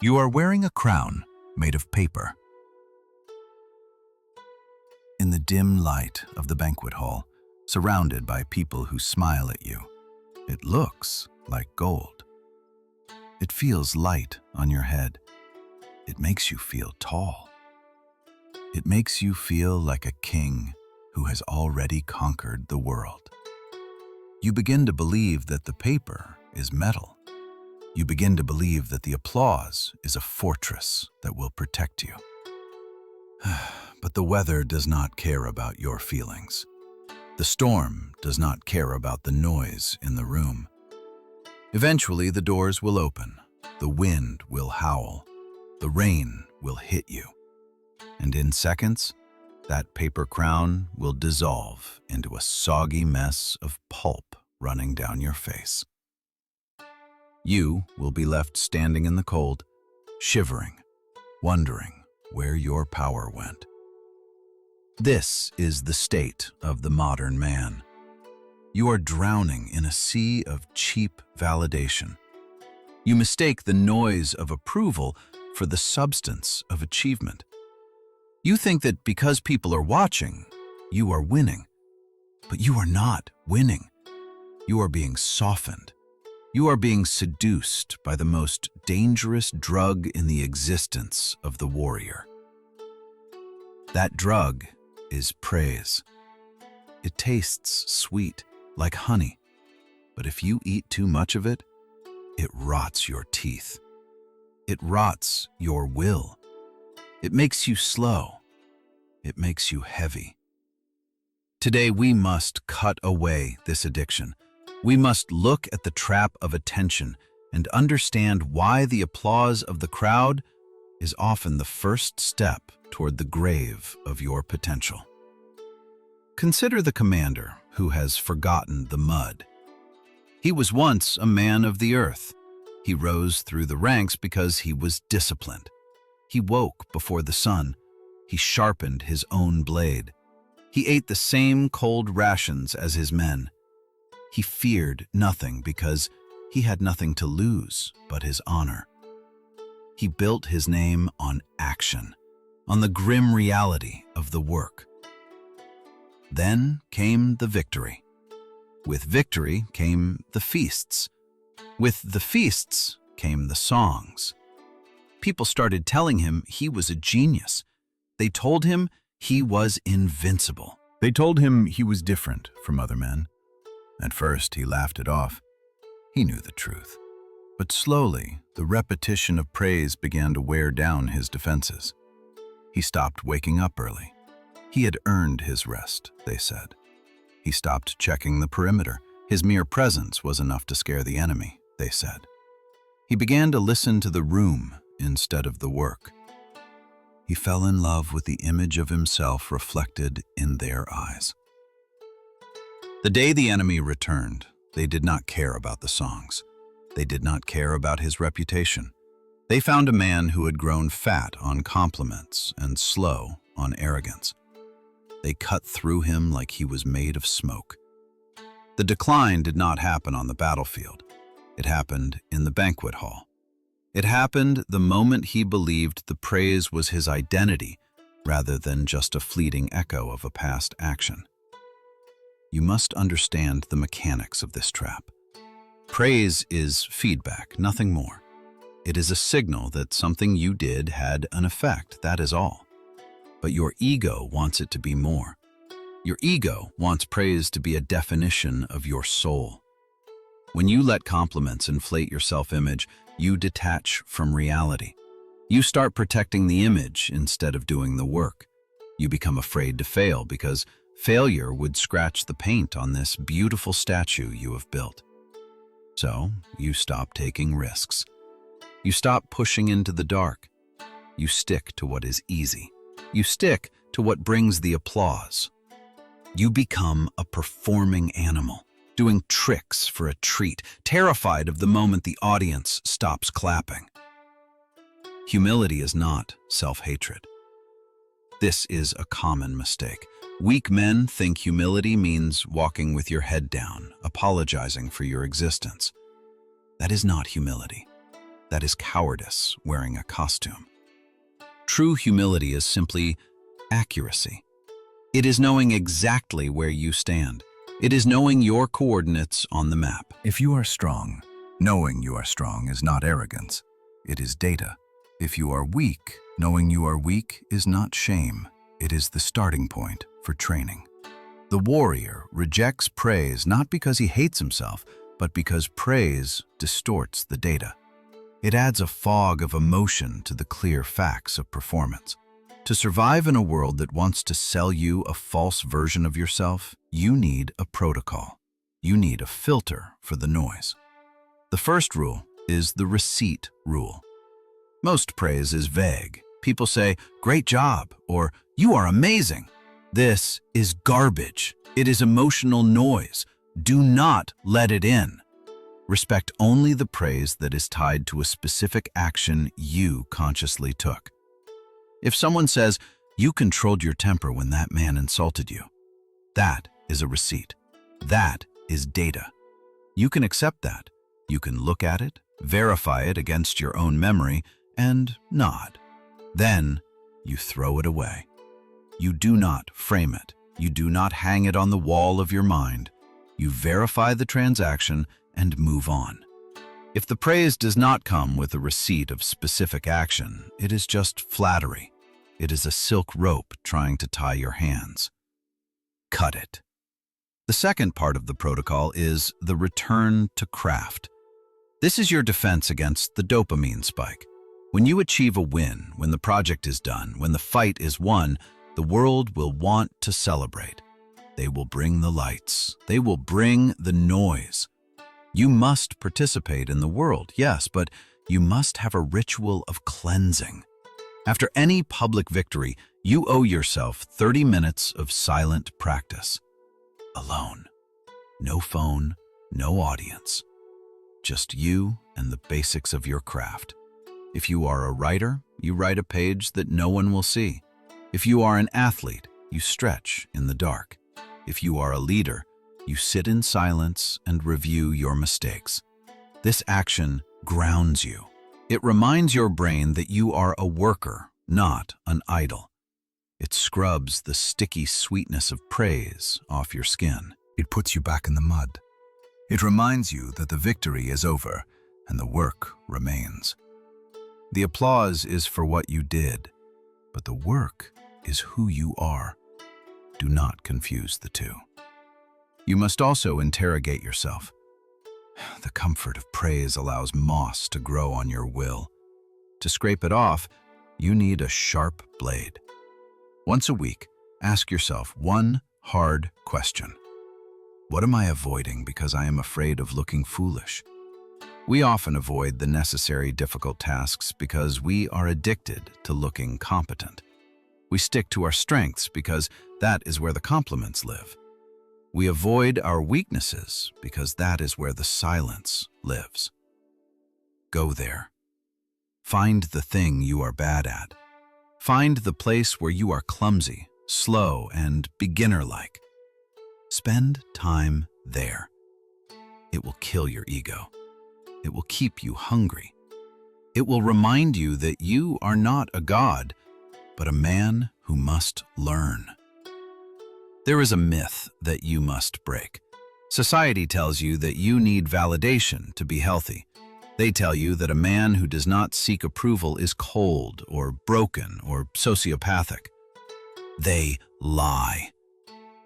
You are wearing a crown made of paper. In the dim light of the banquet hall, surrounded by people who smile at you, it looks like gold. It feels light on your head. It makes you feel tall. It makes you feel like a king who has already conquered the world. You begin to believe that the paper is metal. You begin to believe that the applause is a fortress that will protect you. But the weather does not care about your feelings. The storm does not care about the noise in the room. Eventually, the doors will open, the wind will howl, the rain will hit you. And in seconds, that paper crown will dissolve into a soggy mess of pulp running down your face. You will be left standing in the cold, shivering, wondering where your power went. This is the state of the modern man. You are drowning in a sea of cheap validation. You mistake the noise of approval for the substance of achievement. You think that because people are watching, you are winning. But you are not winning. You are being softened. You are being seduced by the most dangerous drug in the existence of the warrior. That drug is praise. It tastes sweet, like honey, but if you eat too much of it, it rots your teeth. It rots your will. It makes you slow. It makes you heavy. Today we must cut away this addiction. We must look at the trap of attention and understand why the applause of the crowd is often the first step toward the grave of your potential. Consider the commander who has forgotten the mud. He was once a man of the earth. He rose through the ranks because he was disciplined. He woke before the sun. He sharpened his own blade. He ate the same cold rations as his men. He feared nothing because he had nothing to lose but his honor. He built his name on action, on the grim reality of the work. Then came the victory. With victory came the feasts. With the feasts came the songs. People started telling him he was a genius. They told him he was invincible. They told him he was different from other men. At first, he laughed it off. He knew the truth. But slowly, the repetition of praise began to wear down his defenses. He stopped waking up early. He had earned his rest, they said. He stopped checking the perimeter. His mere presence was enough to scare the enemy, they said. He began to listen to the room instead of the work. He fell in love with the image of himself reflected in their eyes. The day the enemy returned, they did not care about the songs. They did not care about his reputation. They found a man who had grown fat on compliments and slow on arrogance. They cut through him like he was made of smoke. The decline did not happen on the battlefield. It happened in the banquet hall. It happened the moment he believed the praise was his identity rather than just a fleeting echo of a past action. You must understand the mechanics of this trap. Praise is feedback, nothing more. It is a signal that something you did had an effect, that is all. But your ego wants it to be more. Your ego wants praise to be a definition of your soul. When you let compliments inflate your self-image, you detach from reality. You start protecting the image instead of doing the work. You become afraid to fail because failure would scratch the paint on this beautiful statue you have built. So, you stop taking risks. You stop pushing into the dark. You stick to what is easy. You stick to what brings the applause. You become a performing animal, doing tricks for a treat, terrified of the moment the audience stops clapping. Humility is not self-hatred. This is a common mistake. Weak men think humility means walking with your head down, apologizing for your existence. That is not humility. That is cowardice wearing a costume. True humility is simply accuracy. It is knowing exactly where you stand. It is knowing your coordinates on the map. If you are strong, knowing you are strong is not arrogance. It is data. If you are weak, knowing you are weak is not shame. It is the starting point for training. The warrior rejects praise not because he hates himself, but because praise distorts the data. It adds a fog of emotion to the clear facts of performance. To survive in a world that wants to sell you a false version of yourself, you need a protocol. You need a filter for the noise. The first rule is the receipt rule. Most praise is vague. People say, "Great job," or "You are amazing." This is garbage. It is emotional noise. Do not let it in. Respect only the praise that is tied to a specific action you consciously took. If someone says, "You controlled your temper when that man insulted you," that is a receipt. That is data. You can accept that. You can look at it, verify it against your own memory, and nod. Then you throw it away. You do not frame it. You do not hang it on the wall of your mind. You verify the transaction and move on. If the praise does not come with a receipt of specific action, it is just flattery. It is a silk rope trying to tie your hands. Cut it. The second part of the protocol is the return to craft. This is your defense against the dopamine spike. When you achieve a win, when the project is done, when the fight is won, the world will want to celebrate. They will bring the lights. They will bring the noise. You must participate in the world, yes, but you must have a ritual of cleansing. After any public victory, you owe yourself 30 minutes of silent practice. Alone. No phone, no audience. Just you and the basics of your craft. If you are a writer, you write a page that no one will see. If you are an athlete, you stretch in the dark. If you are a leader, you sit in silence and review your mistakes. This action grounds you. It reminds your brain that you are a worker, not an idol. It scrubs the sticky sweetness of praise off your skin. It puts you back in the mud. It reminds you that the victory is over and the work remains. The applause is for what you did, but the work is who you are. Do not confuse the two. You must also interrogate yourself. The comfort of praise allows moss to grow on your will. To scrape it off, you need a sharp blade. Once a week, ask yourself one hard question. What am I avoiding because I am afraid of looking foolish? We often avoid the necessary difficult tasks because we are addicted to looking competent. We stick to our strengths because that is where the compliments live. We avoid our weaknesses because that is where the silence lives. Go there. Find the thing you are bad at. Find the place where you are clumsy, slow, and beginner-like. Spend time there. It will kill your ego. It will keep you hungry. It will remind you that you are not a god, but a man who must learn. There is a myth that you must break. Society tells you that you need validation to be healthy. They tell you that a man who does not seek approval is cold or broken or sociopathic. They lie.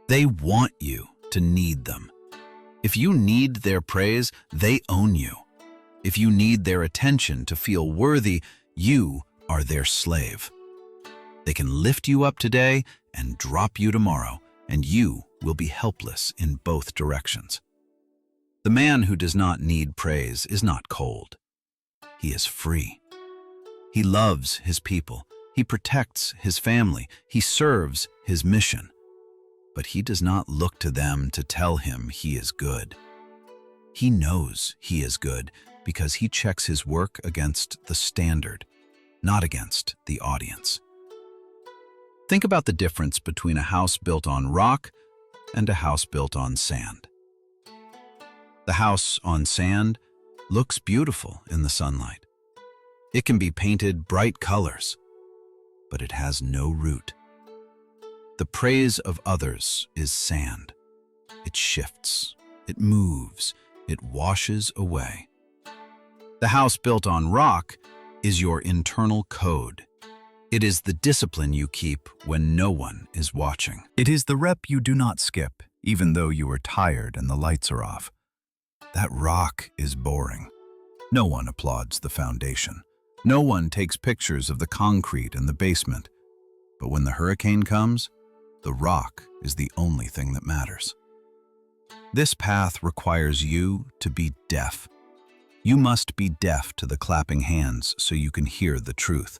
They want you to need them. If you need their praise, they own you. If you need their attention to feel worthy, you are their slave. They can lift you up today and drop you tomorrow, and you will be helpless in both directions. The man who does not need praise is not cold. He is free. He loves his people. He protects his family. He serves his mission. But he does not look to them to tell him he is good. He knows he is good because he checks his work against the standard, not against the audience. Think about the difference between a house built on rock and a house built on sand. The house on sand looks beautiful in the sunlight. It can be painted bright colors, but it has no root. The praise of others is sand. It shifts, it moves, it washes away. The house built on rock is your internal code. It is the discipline you keep when no one is watching. It is the rep you do not skip, even though you are tired and the lights are off. That rock is boring. No one applauds the foundation. No one takes pictures of the concrete in the basement. But when the hurricane comes, the rock is the only thing that matters. This path requires you to be deaf. You must be deaf to the clapping hands so you can hear the truth.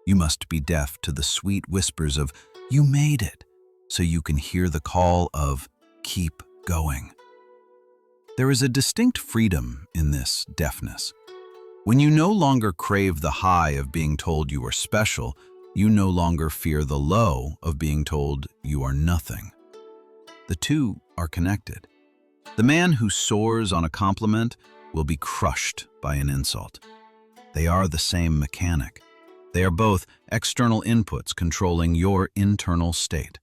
You must be deaf to the sweet whispers of, "You made it," so you can hear the call of, "Keep going." There is a distinct freedom in this deafness. When you no longer crave the high of being told you are special, you no longer fear the low of being told you are nothing. The two are connected. The man who soars on a compliment will be crushed by an insult. They are the same mechanic. They are both external inputs controlling your internal state.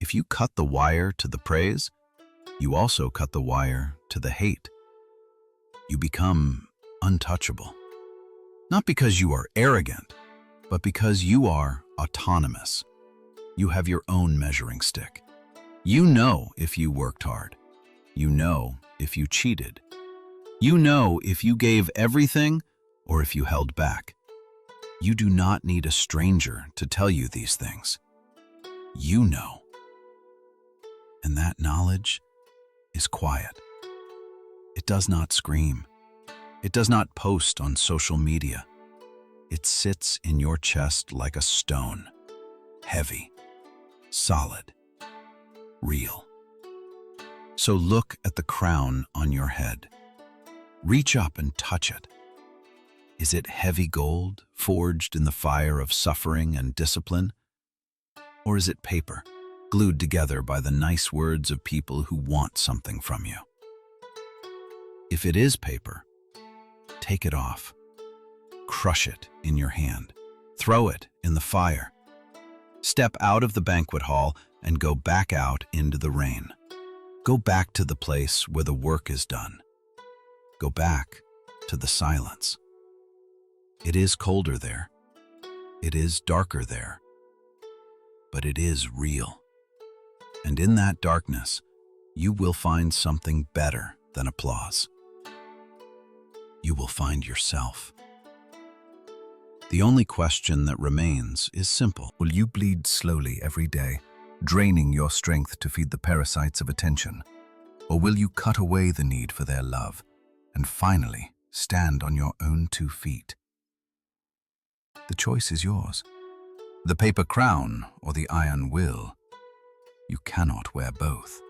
If you cut the wire to the praise, you also cut the wire to the hate. You become untouchable. Not because you are arrogant, but because you are autonomous. You have your own measuring stick. You know if you worked hard. You know if you cheated. You know if you gave everything or if you held back. You do not need a stranger to tell you these things. You know. And that knowledge is quiet. It does not scream. It does not post on social media. It sits in your chest like a stone, heavy, solid, real. So look at the crown on your head. Reach up and touch it. Is it heavy gold, forged in the fire of suffering and discipline? Or is it paper, glued together by the nice words of people who want something from you? If it is paper, take it off. Crush it in your hand. Throw it in the fire. Step out of the banquet hall and go back out into the rain. Go back to the place where the work is done. Go back to the silence. It is colder there. It is darker there. But it is real. And in that darkness, you will find something better than applause. You will find yourself. The only question that remains is simple. Will you bleed slowly every day, draining your strength to feed the parasites of attention? Or will you cut away the need for their love and finally stand on your own 2 feet? The choice is yours. The paper crown or the iron will. You cannot wear both.